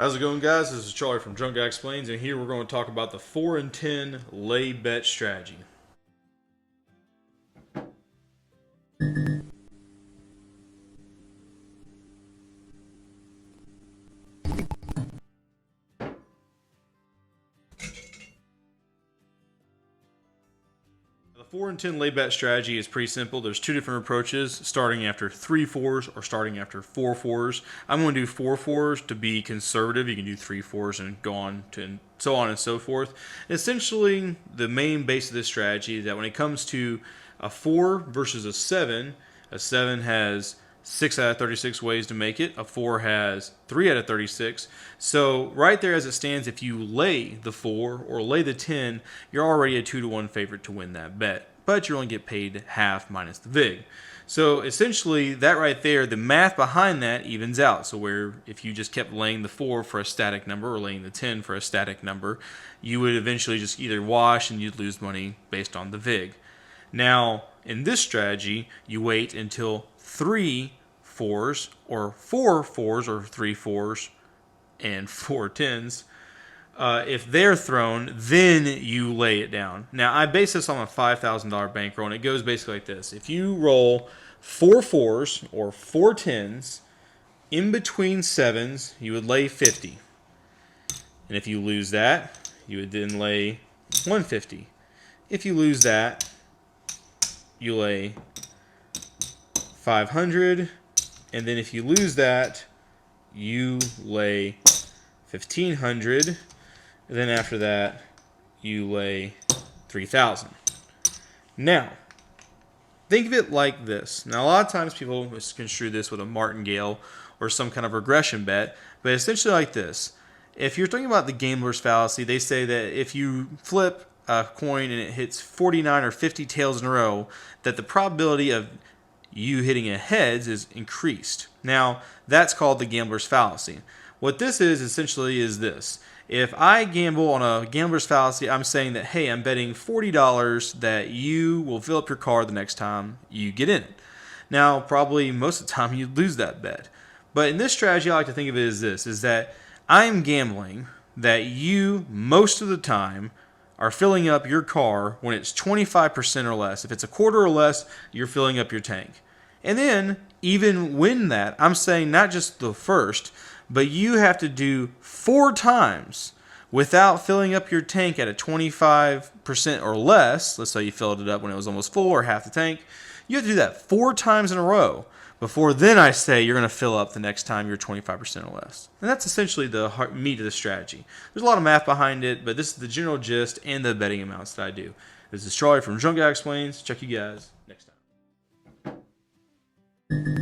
How's it going, guys? This is Charlie from Drunk Guy Explains, and here we're going to talk about the 4 and 10 lay bet strategy. The 4 and 10 lay bet strategy is pretty simple. There's two different approaches, starting after 3 fours or starting after 4 fours. I'm going to do 4 fours to be conservative. You can do 3 fours and go on to and so on and so forth. Essentially, the main base of this strategy is that when it comes to a 4 versus a 7 has 6 out of 36 ways to make it. A 4 has 3 out of 36. So right there as it stands, if you lay the 4 or lay the 10, you're already a 2-to-1 favorite to win that bet. But you only get paid half minus the VIG. So essentially, that right there, the math behind that evens out. So where if you just kept laying the 4 for a static number or laying the 10 for a static number, you would eventually just either wash and you'd lose money based on the VIG. Now, in this strategy, you wait until 3 fours or 4 fours or 3 fours and 4 tens. If they're thrown, then you lay it down. Now, I base this on a $5,000 bankroll, and it goes basically like this. If you roll 4 fours or 4 tens in between sevens, you would lay 50. And if you lose that, you would then lay 150. If you lose that, you lay 500, and then if you lose that, you lay 1500, and then after that, you lay 3000. Now, think of it like this. Now, a lot of times people misconstrue this with a martingale or some kind of regression bet, but essentially like this. If you're talking about the gambler's fallacy, they say that if you flip a coin and it hits 49 or 50 tails in a row, that the probability of you hitting a heads is increased. Now, that's called the gambler's fallacy. What this is essentially is this. If I gamble on a gambler's fallacy, I'm saying that, hey, I'm betting $40 that you will fill up your car the next time you get in it. Now, probably most of the time you'd lose that bet. But in this strategy, I like to think of it as this, is that I'm gambling that you, most of the time, are filling up your car when it's 25% or less. If it's a quarter or less, you're filling up your tank. And then, even win that, I'm saying not just the first, but you have to do 4 times without filling up your tank at a 25% or less. Let's say you filled it up when it was almost full or half the tank. You have to do that 4 times in a row before then I say you're going to fill up the next time you're 25% or less. And that's essentially the meat of the strategy. There's a lot of math behind it, but this is the general gist and the betting amounts that I do. This is Charlie from Drunk Guy Explains. Check you guys next time.